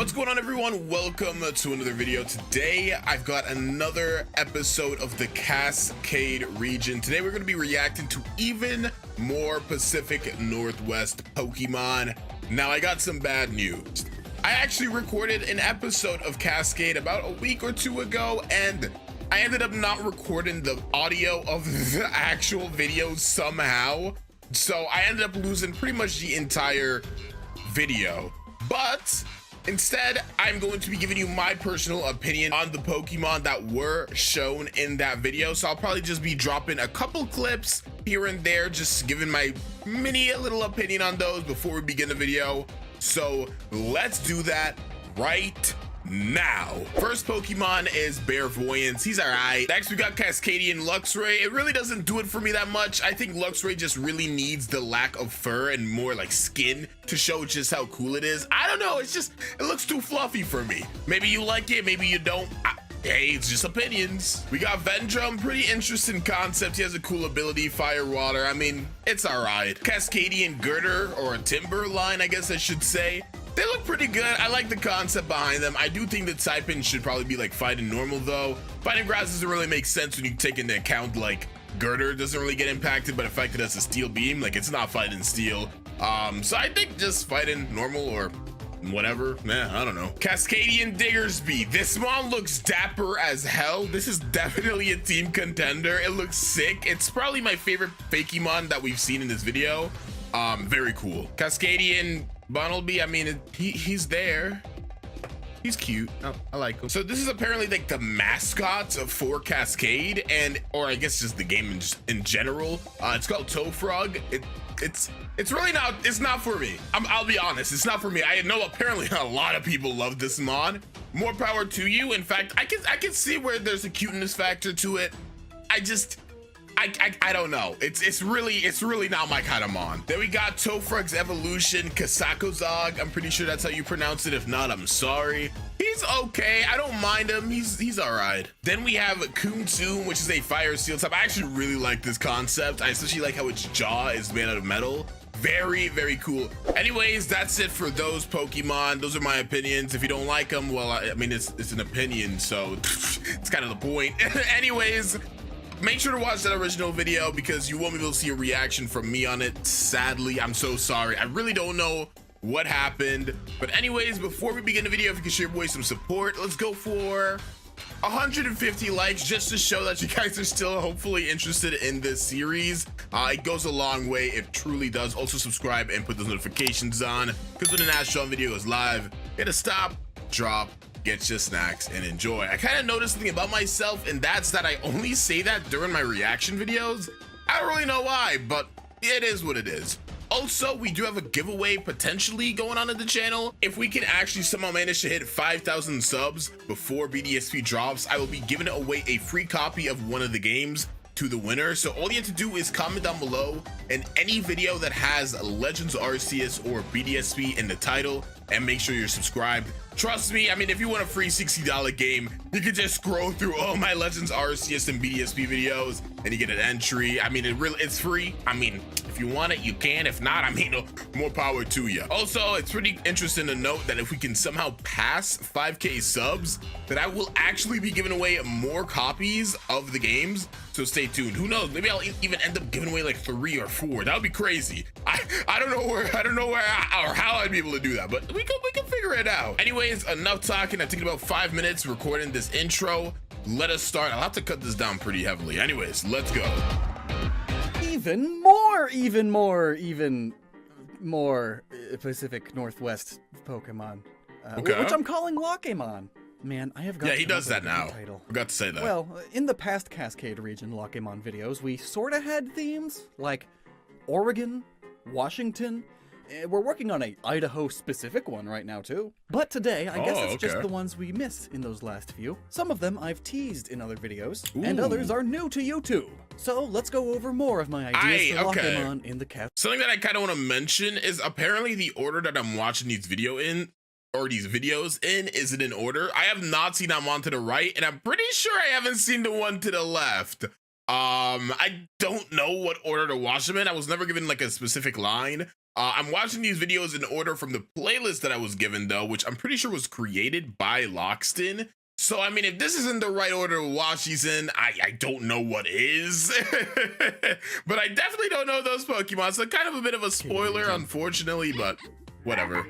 What's going on, everyone? Welcome to another video. Today I've got another episode of the Kaskade region. Today we're going to be reacting to even more Pacific Northwest Pokemon. Now I got some bad news. I actually recorded an episode of Kaskade about a week or two ago, and I ended up not recording the audio of the actual video somehow. So I ended up losing pretty much the entire video. But instead, I'm going to be giving you my personal opinion on the Pokemon that were shown in that video. So I'll probably just be dropping a couple clips here and there, just giving my little opinion on those before we begin the video. So let's do that right now. First Pokemon is Bearvoyance. He's alright. Next we got Cascadian Luxray. It really doesn't do it for me that much. I think Luxray just really needs the lack of fur and more like skin to show just how cool it is. I don't know, it looks too fluffy for me. Maybe you like it, maybe you don't. Hey, it's just opinions. We got Vendrum, pretty interesting concept. He has a cool ability, fire, water. I mean, it's alright. Cascadian Girder, or a Timberline, I guess I should say. They look pretty good. I like the concept behind them. I do think the typing should probably be like fighting normal though. Fighting grass doesn't really make sense when you take into account like Girder doesn't really get impacted by the fact that it's a steel beam. Like it's not fighting steel. So I think just fighting normal or whatever. I don't know. Cascadian Diggersby. This one looks dapper as hell. This is definitely a team contender. It looks sick. It's probably my favorite Fakemon that we've seen in this video. Very cool. Cascadian Bunnelby, I mean, he's there. He's cute. Oh, I like him. So this is apparently like the mascot for Kaskade, or I guess just the game in general. It's called Toefrog. It's really not. It's not for me. I'll be honest. It's not for me. I know apparently a lot of people love this mod. More power to you. In fact, I can see where there's a cuteness factor to it. I don't know. It's really not my kind of mon. Then we got Toefrog's evolution, Kasakozog. I'm pretty sure that's how you pronounce it. If not, I'm sorry. He's okay. I don't mind him. He's all right. Then we have Kuntsum, which is a fire seal type. I actually really like this concept. I especially like how its jaw is made out of metal. Very, very cool. Anyways, that's it for those Pokemon. Those are my opinions. If you don't like them, well, I mean, it's an opinion, so it's kind of the point. Anyways, make sure to watch that original video because you won't be able to see a reaction from me on it. Sadly, I'm so sorry. I really don't know what happened. But anyways, before we begin the video, if you can show your boys some support, let's go for 150 likes just to show that you guys are still hopefully interested in this series. It goes a long way. It truly does. Also subscribe and put those notifications on because when the Nuzlocke video is live, hit a stop, drop, get your snacks and enjoy. I kind of noticed something about myself, and that's that I only say that during my reaction videos. I don't really know why, but it is what it is. Also, we do have a giveaway potentially going on at the channel. If we can actually somehow manage to hit 5,000 subs before BDSP drops, I will be giving away a free copy of one of the games to the winner. So all you have to do is comment down below in any video that has Legends Arceus or BDSP in the title, and make sure you're subscribed. Trust me, I mean, if you want a free $60 game, you can just scroll through all my Legends Arceus and BDSP videos and you get an entry. I mean, it's free. I mean, if you want it, you can. If not, I mean, more power to you. Also, it's pretty interesting to note that if we can somehow pass 5K subs, that I will actually be giving away more copies of the games. So stay tuned. Who knows? Maybe I'll even end up giving away like 3 or 4. That would be crazy. I don't know where or how I'd be able to do that, but we can figure it out. Anyways, enough talking. I've taken about 5 minutes recording this intro. Let us start. I'll have to cut this down pretty heavily. Anyways, let's go. Even more Pacific Northwest Pokemon, Okay. which I'm calling Lockemon. Man, I have got. Yeah, he does that now. Title. Forgot to say that. Well, in the past Kaskade region Lockemon videos, we sort of had themes like Oregon, Washington. We're working on a Idaho-specific one right now, too. But today, I guess it's just the ones we missed in those last few. Some of them I've teased in other videos, and others are new to YouTube. So let's go over more of my ideas for Lockemon in the cast. Something that I kind of want to mention is apparently the order that I'm watching these videos in isn't in order. I have not seen them on to the right, and I'm pretty sure I haven't seen the one to the left. I don't know what order to watch them in. I was never given like a specific line. I'm watching these videos in order from the playlist that I was given, though, which I'm pretty sure was created by Lockston. So, I mean, if this isn't the right order to watch these in, I don't know what is. But I definitely don't know those Pokemon, so kind of a bit of a spoiler, unfortunately, but whatever.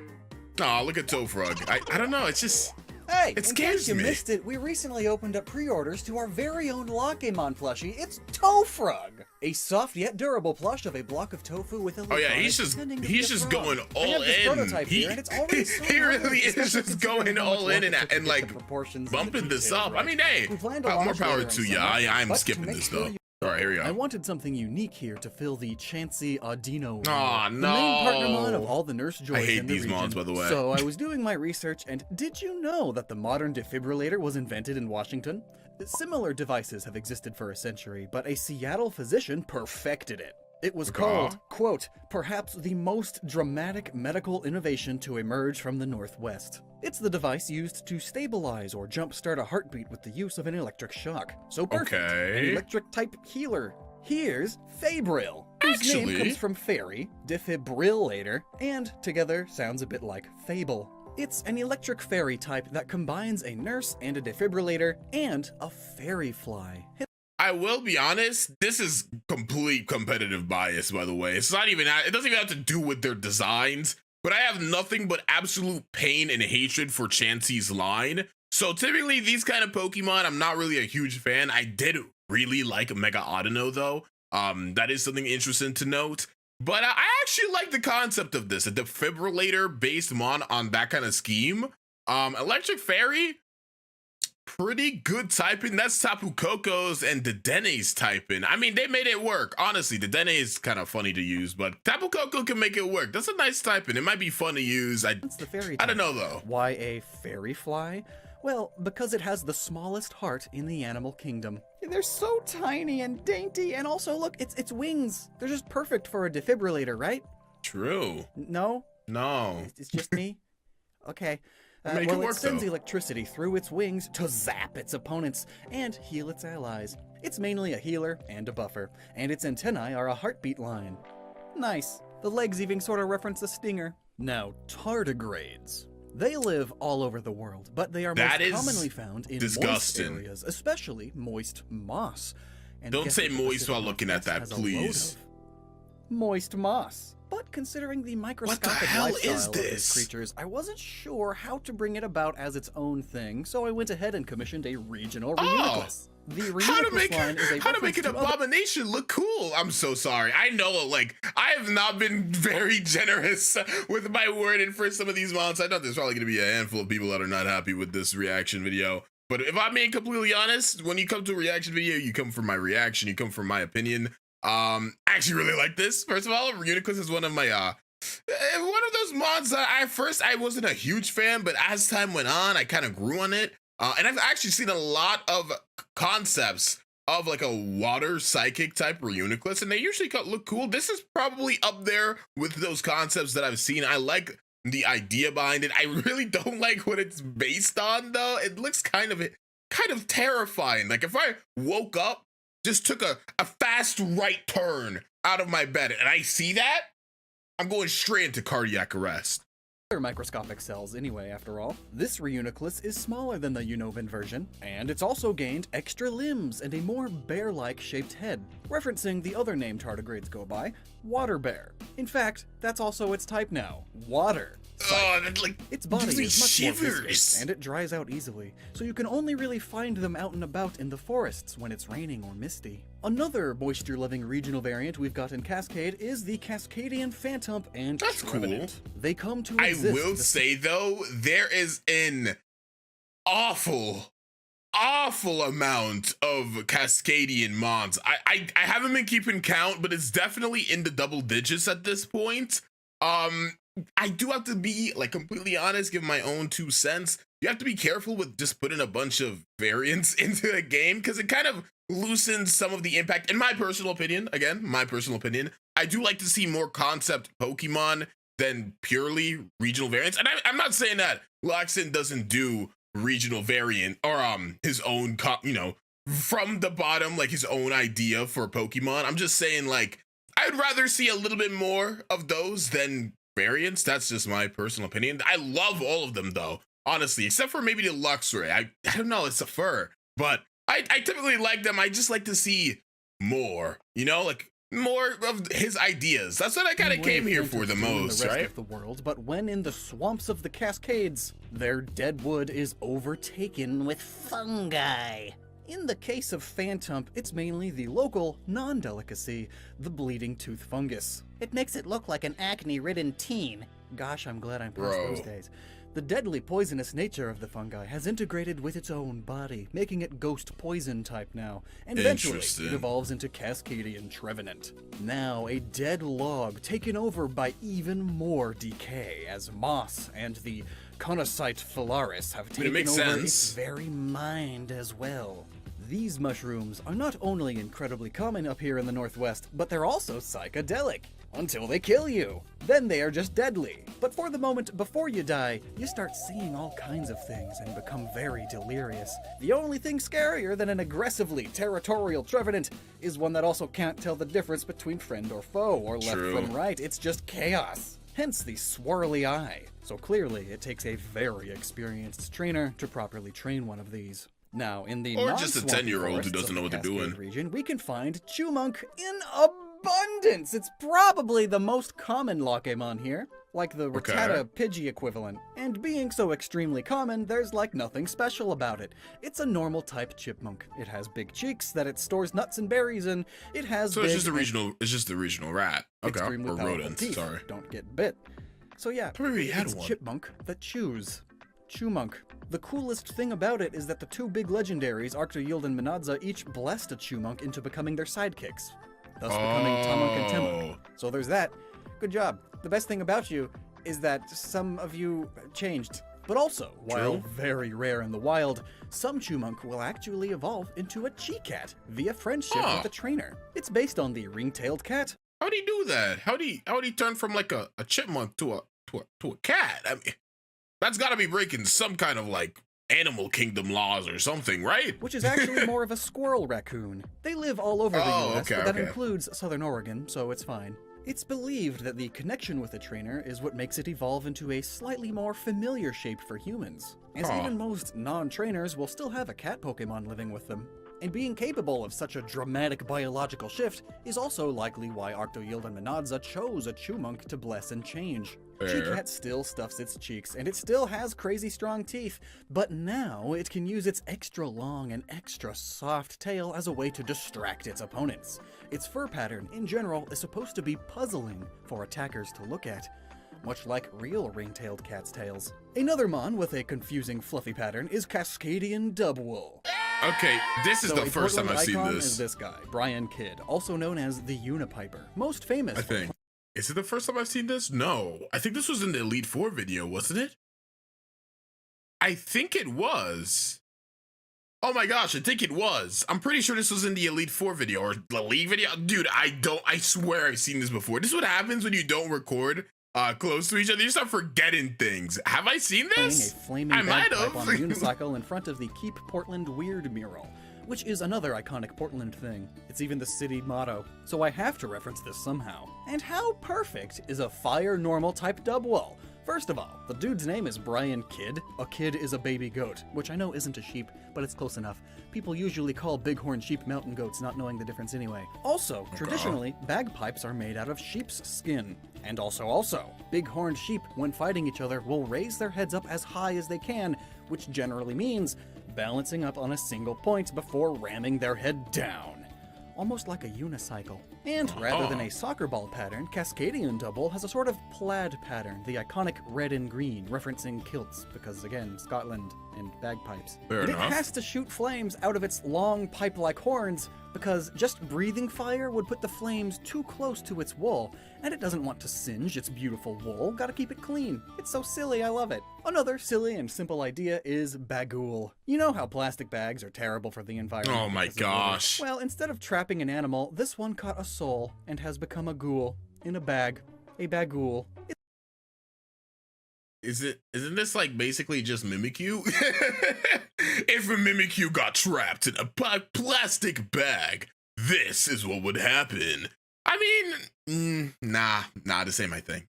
Oh, look at Tofrog. I don't know, it's just... Hey, it in scares case you me. missed it, we recently opened up pre-orders to our very own Lockemon plushie. It's Tofrog, a soft yet durable plush of a block of tofu with a Oh yeah, lip on he's it, just pretending to be a frog. going I all have this in. prototype here, and it's already so He really lovely, is especially just considering going how much all work in it took to and get like the proportions and bumping the this details up. right. I mean, hey, We plan to more launch power later to in you. summer, I'm but to skipping make this sure though. you- All right, here we I go. wanted something unique here to fill the Chansey Audino. Aw, The main partner mod of no. all the nurse joys I hate in the these region. mods, by the way. So I was doing my research, and did you know that the modern defibrillator was invented in Washington? Similar devices have existed for a century, but a Seattle physician perfected it. It was called, quote, perhaps the most dramatic medical innovation to emerge from the Northwest. It's the device used to stabilize or jumpstart a heartbeat with the use of an electric shock. So perfect, an Okay. electric-type healer. Here's Fabrial, whose name Actually- comes from fairy, defibrillator, and together sounds a bit like fable. It's an electric fairy type that combines a nurse and a defibrillator and a fairy fly. I will be honest, this is complete competitive bias, by the way. It's not even, it doesn't even have to do with their designs, but I have nothing but absolute pain and hatred for Chansey's line. So typically these kind of Pokemon, I'm not really a huge fan. I did really like Mega Audino though. That is something interesting to note. But I actually like the concept of this, a defibrillator based mon on that kind of scheme. Electric Fairy, pretty good typing. That's Tapu Koko's and Dedene's typing. I mean, they made it work. Honestly, Dedenne is kind of funny to use, but Tapu Koko can make it work. That's a nice typing. It might be fun to use. It's the fairy I don't type. know though. Why a fairy fly? Well, because it has the smallest heart in the animal kingdom. They're so tiny and dainty, and also look, its wings. They're just perfect for a defibrillator, right? True. No? No. It's just me? Okay. Make it Well, work, it sends though. electricity through its wings to zap its opponents and heal its allies. It's mainly a healer and a buffer, and its antennae are a heartbeat line. Nice. The legs even sort of reference a stinger. Now, tardigrades. They live all over the world, but they are That most is commonly found in disgusting. moist areas, especially moist moss. And Don't guess say what the moist Pacific while looking at Northwest that, has a load please. of? Moist moss. But considering the microscopic hell lifestyle is of these this? creatures, I wasn't sure how to bring it about as its own thing, so I went ahead and commissioned a regional Reuniclus. The How to Reuniclus make line is a how to make an reference to other- abomination look cool. I'm so sorry. I know, like, I have not been very generous with my wording for some of these mods. I know there's probably gonna be a handful of people that are not happy with this reaction video. But if I'm being completely honest, when you come to a reaction video, you come for my reaction, you come for my opinion. I actually really like this. First of all, Reuniclus is one of my one of those mods that I wasn't a huge fan, but as time went on, I kind of grew on it. And I've actually seen a lot of concepts of like a water psychic type Reuniclus, and they usually look cool. This is probably up there with those concepts that I've seen. I like the idea behind it. I really don't like what it's based on though. It looks kind of terrifying. Like if I woke up, just took a fast right turn out of my bed and I see that, I'm going straight into cardiac arrest. microscopic cells anyway, after all. This Reuniclus is smaller than the Unova version, and it's also gained extra limbs and a more bear-like shaped head, referencing the other name tardigrades go by, water bear. In fact, that's also its type now, water. Oh, that like Its body gives me is much more shivers. viscous, and it dries out easily, so you can only really find them out and about in the forests when it's raining or misty. Another moisture-loving regional variant we've got in Cascade is the Cascadian Phantom and That's cool. Trevenant. They come to I exist will the say though, there is an awful amount of Cascadian mods. I haven't been keeping count, but it's definitely in the double digits at this point. I do have to be like completely honest, give my own 2 cents. You have to be careful with just putting a bunch of variants into the game because it kind of loosens some of the impact. In my personal opinion, again, my personal opinion, I do like to see more concept Pokemon than purely regional variants. And I'm not saying that Lockston doesn't do regional variant or his own, from the bottom, like his own idea for Pokemon. I'm just saying like I'd rather see a little bit more of those than variants. That's just my personal opinion. I love all of them though, honestly, except for maybe the Luxray. I don't know, it's a fur, but I typically like them. I just like to see more, you know, like more of his ideas. That's what I kind of came here for the most, right? Of the world, but when in the swamps of the Cascades, their deadwood is overtaken with fungi. In the case of Phantump, it's mainly the local, non-delicacy, the bleeding tooth fungus. It makes it look like an acne-ridden teen. Gosh, I'm glad I'm past those days. The deadly poisonous nature of the fungi has integrated with its own body, making it ghost poison type now, and eventually it evolves into Cascadian Trevenant. Now, a dead log taken over by even more decay, as moss and the Conocyte Phalaris have taken over its very mind as well. These mushrooms are not only incredibly common up here in the Northwest, but they're also psychedelic. Until they kill you. Then they are just deadly. But for the moment before you die, you start seeing all kinds of things and become very delirious. The only thing scarier than an aggressively territorial Trevenant is one that also can't tell the difference between friend or foe, or left from right. It's just chaos. Hence the swirly eye. So clearly, it takes a very experienced trainer to properly train one of these. Now, in the or just a 10-year-old who doesn't know what they're doing region, we can find Chewmonk in abundance. It's probably the most common Lockemon here, like the Rattata Pidgey equivalent. And being so extremely common, there's like nothing special about it. It's a normal type chipmunk. It has big cheeks that it stores nuts and berries in. It has it's just the regional rat. Okay, or rodent. Teeth. Sorry. Don't get bit. So yeah, it's a chipmunk that chews. Chewmonk. The coolest thing about it is that the two big legendaries, Arctoyield and Minadza, each blessed a Chewmonk into becoming their sidekicks, thus becoming Tamunk and Temunk. So there's that. Good job. The best thing about you is that some of you changed. But also, while very rare in the wild, some Chewmonk will actually evolve into a Chi-Cat via friendship with a trainer. It's based on the ring-tailed cat. How'd he do that? How'd he turn from like a chipmunk to a cat? I mean, that's got to be breaking some kind of like animal kingdom laws or something, right? Which is actually more of a squirrel raccoon. They live all over the US, but that includes Southern Oregon, so it's fine. It's believed that the connection with the trainer is what makes it evolve into a slightly more familiar shape for humans, as even most non-trainers will still have a cat Pokemon living with them. And being capable of such a dramatic biological shift is also likely why Arctoyield and Minadza chose a Chewmonk to bless and change. Chi-Cat still stuffs its cheeks, and it still has crazy strong teeth, but now it can use its extra long and extra soft tail as a way to distract its opponents. Its fur pattern, in general, is supposed to be puzzling for attackers to look at, much like real ring-tailed cats' tails. Another mon with a confusing fluffy pattern is Cascadian Dubwool. Okay, this is the first time I've seen this. Is this guy, Brian Kidd, also known as the Unipiper, most famous. I think. Is it the first time I've seen this? No. I think this was in the Elite Four video, wasn't it? I think it was. Oh my gosh, I think it was. I'm pretty sure this was in the Elite Four video or the League video. Dude, I swear I've seen this before. This is what happens when you don't record close to each other. You start forgetting things. Have I seen this? I might have. On a unicycle in front of the Keep Portland Weird mural, which is another iconic Portland thing. It's even the city motto. So I have to reference this somehow. And how perfect is a fire normal type Dubwool? First of all, the dude's name is Brian Kidd. A kid is a baby goat, which I know isn't a sheep, but it's close enough. People usually call bighorn sheep mountain goats, not knowing the difference anyway. Also, traditionally, bagpipes are made out of sheep's skin. And also, bighorn sheep, when fighting each other, will raise their heads up as high as they can, which generally means balancing up on a single point before ramming their head down. Almost like a unicycle. And rather than a soccer ball pattern, Cascadian Dubwool has a sort of plaid pattern, the iconic red and green, referencing kilts, because again, Scotland and bagpipes. Fair enough. It has to shoot flames out of its long pipe-like horns, because just breathing fire would put the flames too close to its wool, and it doesn't want to singe its beautiful wool. Gotta keep it clean. It's so silly, I love it. Another silly and simple idea is Bagool. You know how plastic bags are terrible for the environment? Oh my gosh. Well, instead of trapping an animal, this one caught a soul and has become a ghoul in a bag. A Bagool. Isn't this like basically just Mimikyu? If a Mimikyu got trapped in a plastic bag, this is what would happen. I mean, nah, this ain't my thing.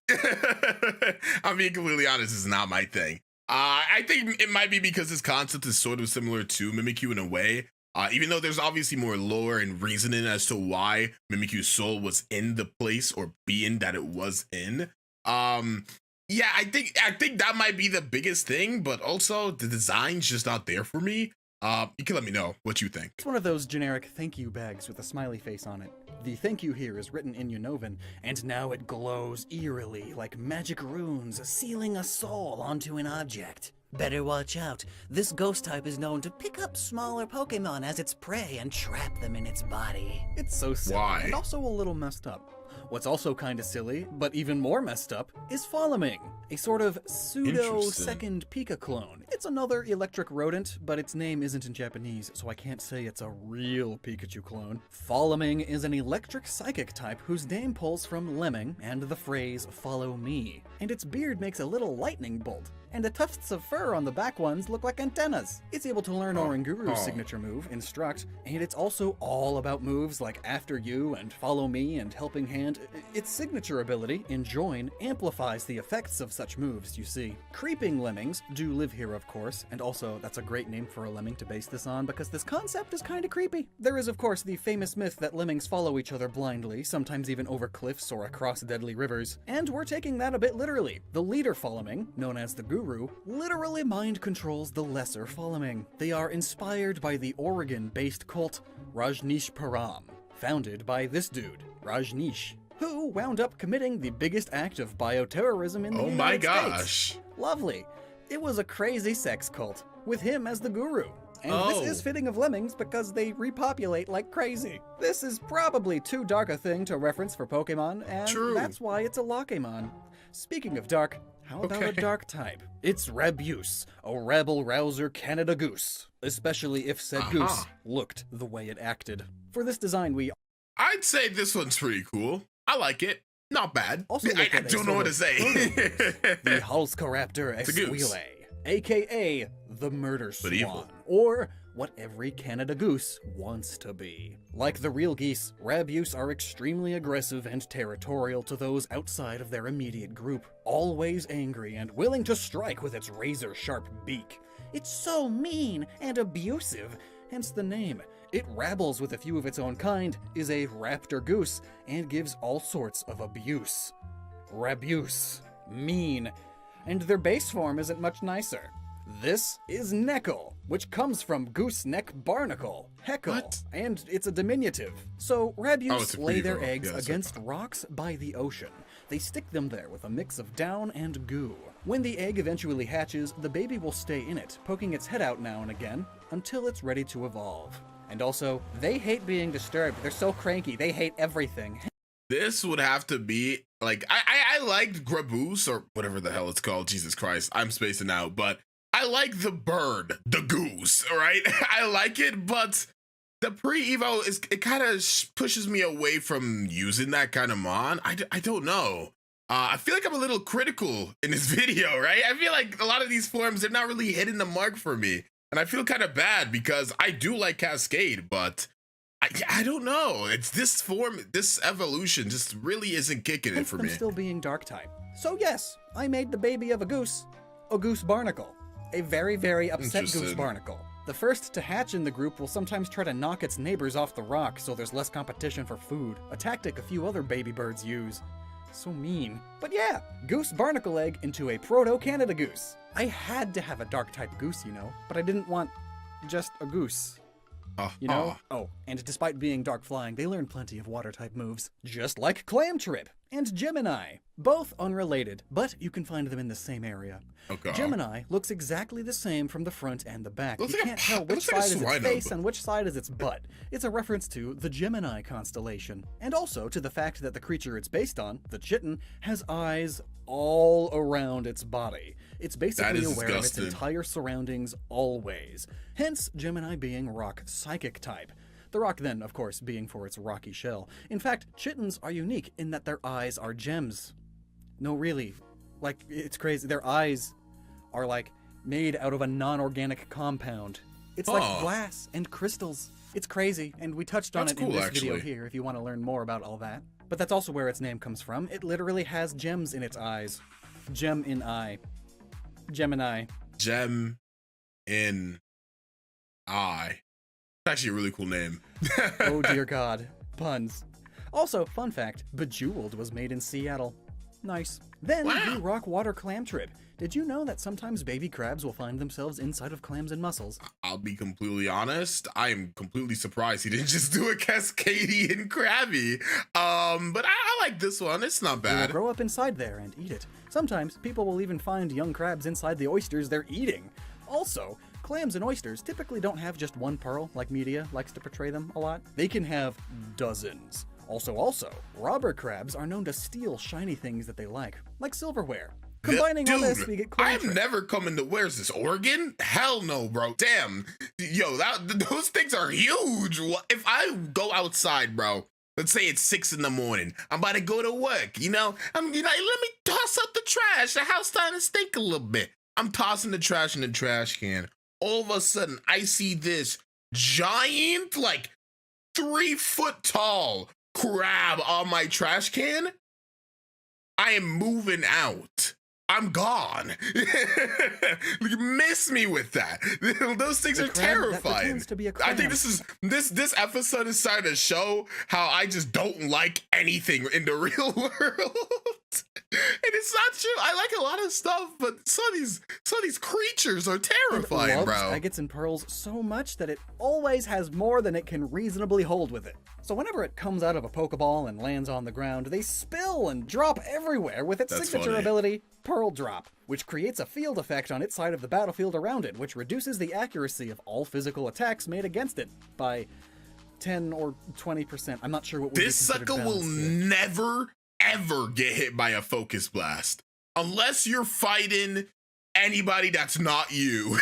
I'm being completely honest, it's not my thing. I think it might be because this concept is sort of similar to Mimikyu in a way. Even though there's obviously more lore and reasoning as to why Mimikyu's soul was in the place or being that it was in. Yeah, I think that might be the biggest thing, but also the design's just not there for me. You can let me know what you think. It's one of those generic thank you bags with a smiley face on it. The thank you here is written in Gnoggin, and now it glows eerily like magic runes sealing a soul onto an object. Better watch out. This ghost type is known to pick up smaller Pokemon as its prey and trap them in its body. It's so silly, Why? and also a little messed up. What's also kinda silly, but even more messed up, is Following, a sort of pseudo-second Pika clone. It's another electric rodent, but its name isn't in Japanese, so I can't say it's a real Pikachu clone. Following is an electric psychic type whose name pulls from Lemming and the phrase, follow me. And its beard makes a little lightning bolt, and the tufts of fur on the back ones look like antennas. It's able to learn Oranguru's signature move, Instruct, and it's also all about moves like After You and Follow Me and Helping Hand. Its signature ability, Enjoin, amplifies the effects of such moves, you see. Creeping lemmings do live here, of course, and also that's a great name for a lemming to base this on because this concept is kinda creepy. There is, of course, the famous myth that lemmings follow each other blindly, sometimes even over cliffs or across deadly rivers, and we're taking that a bit literally. The leader Following, known as the Guru, literally mind controls the lesser Following. They are inspired by the Oregon-based cult Rajneeshpuram, founded by this dude, Rajneesh, who wound up committing the biggest act of bioterrorism in the United States. Gosh. Lovely. It was a crazy sex cult, with him as the guru. And this is fitting of lemmings because they repopulate like crazy. This is probably too dark a thing to reference for Pokemon, and that's why it's a Lockemon. Speaking of dark, how about a dark type? It's Rabuse, a rabble-rouser Canada goose, especially if said goose looked the way it acted. For this design, I'd say this one's pretty cool. I like it. Not bad. Also I don't know what to say. The Halscaraptor Esquile, aka the Murder Swan, or what every Canada goose wants to be. Like the real geese, Rabuse are extremely aggressive and territorial to those outside of their immediate group, always angry and willing to strike with its razor-sharp beak. It's so mean and abusive, hence the name. It rabbles with a few of its own kind, is a raptor goose, and gives all sorts of abuse. Rabuse. Mean. And their base form isn't much nicer. This is Neckle, which comes from gooseneck barnacle, heckle, and it's a diminutive. So Rabuse lay their eggs against rocks by the ocean. They stick them there with a mix of down and goo. When the egg eventually hatches, the baby will stay in it, poking its head out now and again, until it's ready to evolve. And also, they hate being disturbed. They're so cranky. They hate everything. This would have to be, like, I liked Graboose, or whatever the hell it's called. Jesus Christ, I'm spacing out. But I like the bird, the goose, right? I like it, but the pre-evo, it kind of pushes me away from using that kind of mon. I don't know. I feel like I'm a little critical in this video, right? I feel like a lot of these forms, they're not really hitting the mark for me. And I feel kind of bad because I do like Kaskade, but I don't know. It's this form, this evolution just really isn't kicking it for me. Still being dark type. So yes, I made the baby of a goose barnacle. A very, very upset goose barnacle. The first to hatch in the group will sometimes try to knock its neighbors off the rock so there's less competition for food, a tactic a few other baby birds use. So mean. But yeah, goose barnacle egg into a proto-Canada goose. I had to have a dark type goose, you know, but I didn't want just a goose. You know? Oh, and despite being dark flying, they learn plenty of water type moves. Just like Clamtrip and Gemini. Both unrelated, but you can find them in the same area. Gemini looks exactly the same from the front and the back. You can't tell which side is its face and which side is its butt. It's a reference to the Gemini constellation, and also to the fact that the creature it's based on, the chitin, has eyes all around its body. It's basically aware of its entire surroundings always. Hence, Gemini being rock psychic type. The rock then, of course, being for its rocky shell. In fact, chitins are unique in that their eyes are gems. No, really. Like, it's crazy. Their eyes are, like, made out of a non-organic compound. It's like glass and crystals. It's crazy, and we touched on it in this video here if you want to learn more about all that. But that's also where its name comes from. It literally has gems in its eyes. Gem in eye. Gemini. Gem in eye. It's actually a really cool name. Oh dear God. Puns. Also, fun fact, Bejeweled was made in Seattle. Nice. Then, Wow. the rock water clam trip. Did you know that sometimes baby crabs will find themselves inside of clams and mussels? I'll be completely honest. I am completely surprised he didn't just do a Cascadian Krabby. But I like this one. It's not They will bad. grow up inside there and eat it. Sometimes, people will even find young crabs inside the oysters they're eating. Also, clams and oysters typically don't have just one pearl, like media likes to portray them a lot. They can have dozens. Also, robber crabs are known to steal shiny things that they like silverware. Combining all this, we get clam I've trip. never come into, where's this, Oregon? Hell no, bro. Damn. Yo, those things are huge. If I go outside, bro, let's say it's 6 in the morning, I'm about to go to work, let me toss out the trash. The house starting to stink a little bit. I'm tossing the trash in the trash can. All of a sudden, I see this giant, 3-foot tall crab on my trash can. I am moving out. I'm gone. Miss me with that. Those things The are crab that terrifying. pretends to be a I think clam. this episode is starting to show how I just don't like anything in the real world. And it's not true. I like a lot of stuff, but some of these creatures are terrifying, It loves bro. agates and pearls so much that it always has more than it can reasonably hold with it. So whenever it comes out of a Pokeball and lands on the ground, they spill and drop everywhere with its That's signature funny. ability, Pearl Drop, which creates a field effect on its side of the battlefield around it, which reduces the accuracy of all physical attacks made against it by 10 or 20%. I'm not sure what would be This considered sucker will balanced here. never, ever get hit by a focus blast. Unless you're fighting anybody that's not you.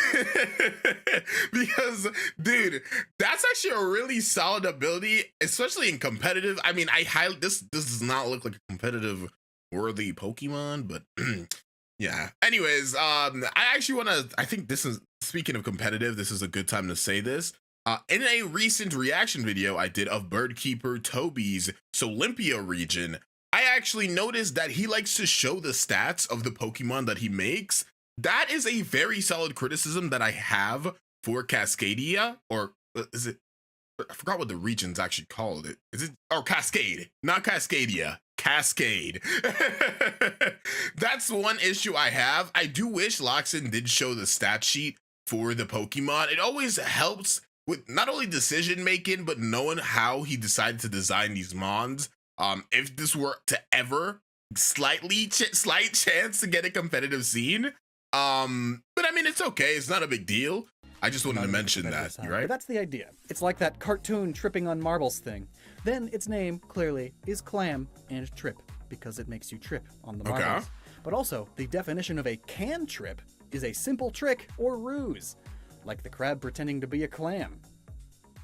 Because, dude, that's actually a really solid ability, especially in competitive. I mean, this does not look like a competitive worthy Pokemon, but yeah. Anyways, I think this is, speaking of competitive, this is a good time to say this. In a recent reaction video I did of Birdkeeper Toby's Solympia region, I actually noticed that he likes to show the stats of the Pokemon that he makes. That is a very solid criticism that I have for Cascadia, or is it, I forgot what the region's actually called. Is it, or Cascade, not Cascadia, Cascade. That's one issue I have. I do wish Loxin did show the stat sheet for the Pokemon. It always helps with not only decision making, but knowing how he decided to design these mons. If this were to ever slight chance to get a competitive scene. But I mean, it's okay. It's not a big deal. I just wanted to mention that, right? But that's the idea. It's like that cartoon tripping on marbles thing. Then its name, clearly, is Clam and Trip, because it makes you trip on the marbles. Okay. But also, the definition of a cantrip is a simple trick or ruse, like the crab pretending to be a clam.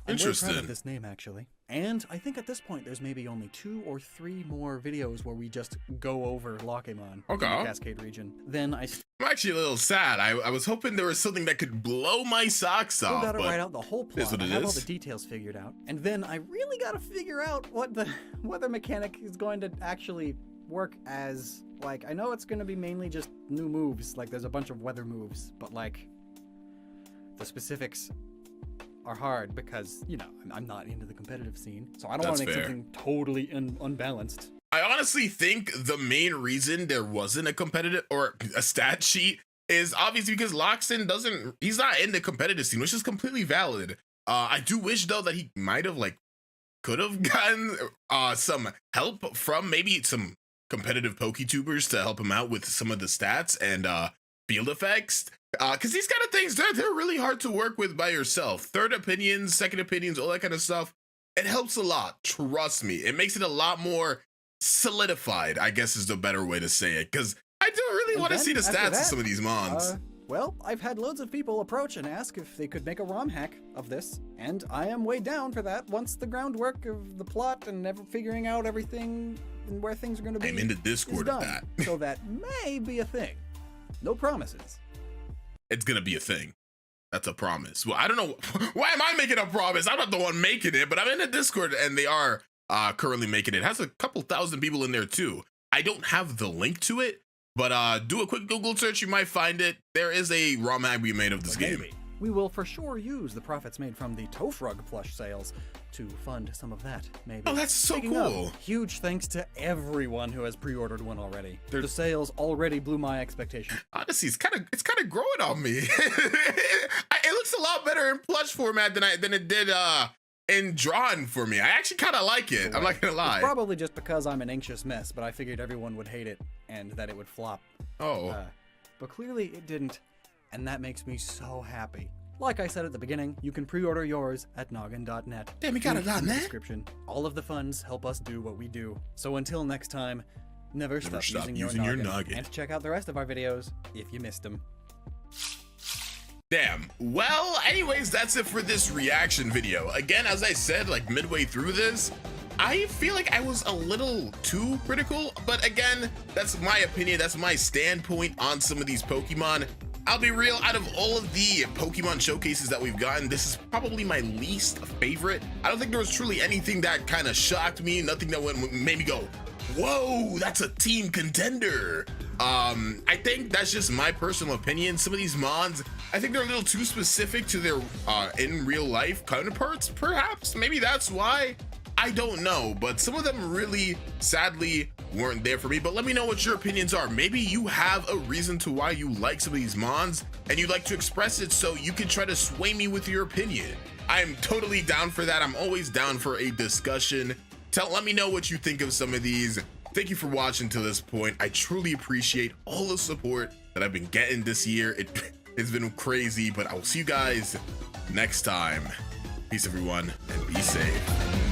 I'm very proud of this name, actually. And I think at this point, there's maybe only 2 or 3 more videos where we just go over Lockemon in the Cascade region. Then I'm actually a little sad. I was hoping there was something that could blow my socks off. Still gotta write out the whole plot. What I it have all is. the details figured out. And then I really gotta figure out what the weather mechanic is going to actually work as. Like, I know it's gonna be mainly just new moves. Like, there's a bunch of weather moves, but like, the specifics are hard because, I'm not into the competitive scene. So I don't want to make something totally unbalanced. I honestly think the main reason there wasn't a competitive or a stat sheet is obviously because Loxin he's not in the competitive scene, which is completely valid. I do wish though that he might have could have gotten some help from maybe some competitive Poketubers to help him out with some of the stats and field effects. Because these kind of things, they're really hard to work with by yourself. Third opinions, second opinions, all that kind of stuff. It helps a lot. Trust me. It makes it a lot more solidified, I guess is the better way to say it. Because I do really want to see the stats of some of these mons. Well, I've had loads of people approach and ask if they could make a ROM hack of this, and I am way down for that once the groundwork of the plot and figuring out everything and where things are going to be. I'm in the Discord of that. So that may be a thing. No promises. It's gonna be a thing. That's a promise. Well, I don't know. Why am I making a promise? I'm not the one making it, but I'm in the Discord and they are currently making it. It has a couple thousand people in there too. I don't have the link to it, but do a quick Google search, you might find it. There is a ROM hack we made of this game. We will for sure use the profits made from the Tofrug plush sales to fund some of that, maybe. Oh, that's so Speaking cool. Of, huge thanks to everyone who has pre-ordered one already. The sales already blew my expectations. Honestly, it's kind of growing on me. It looks a lot better in plush format than it did in drawn for me. I actually kind of like it. I'm not gonna lie. It's probably just because I'm an anxious mess, but I figured everyone would hate it and that it would flop. Oh. But clearly it didn't, and that makes me so happy. Like I said at the beginning, you can pre-order yours at noggin.net. Damn, we got it on that. Description. All of the funds help us do what we do. So until next time, never stop using your noggin. And check out the rest of our videos if you missed them. Damn. Well, anyways, that's it for this reaction video. Again, as I said, like midway through this, I feel like I was a little too critical, but again, that's my opinion. That's my standpoint on some of these Pokemon. I'll be real, out of all of the Pokemon showcases that we've gotten, this is probably my least favorite. I don't think there was truly anything that kind of shocked me, nothing that made me go, whoa, that's a team contender. I think that's just my personal opinion. Some of these mons, I think they're a little too specific to their in real life counterparts, perhaps. Maybe that's why. I don't know, but some of them really, sadly, weren't there for me. But let me know what your opinions are. Maybe you have a reason to why you like some of these mons and you'd like to express it so you can try to sway me with your opinion. I'm totally down for that. I'm always down for a discussion. Let me know what you think of some of these. Thank you for watching to this point. I truly appreciate all the support that I've been getting this year. It's been crazy, but I will see you guys next time. Peace, everyone, and be safe.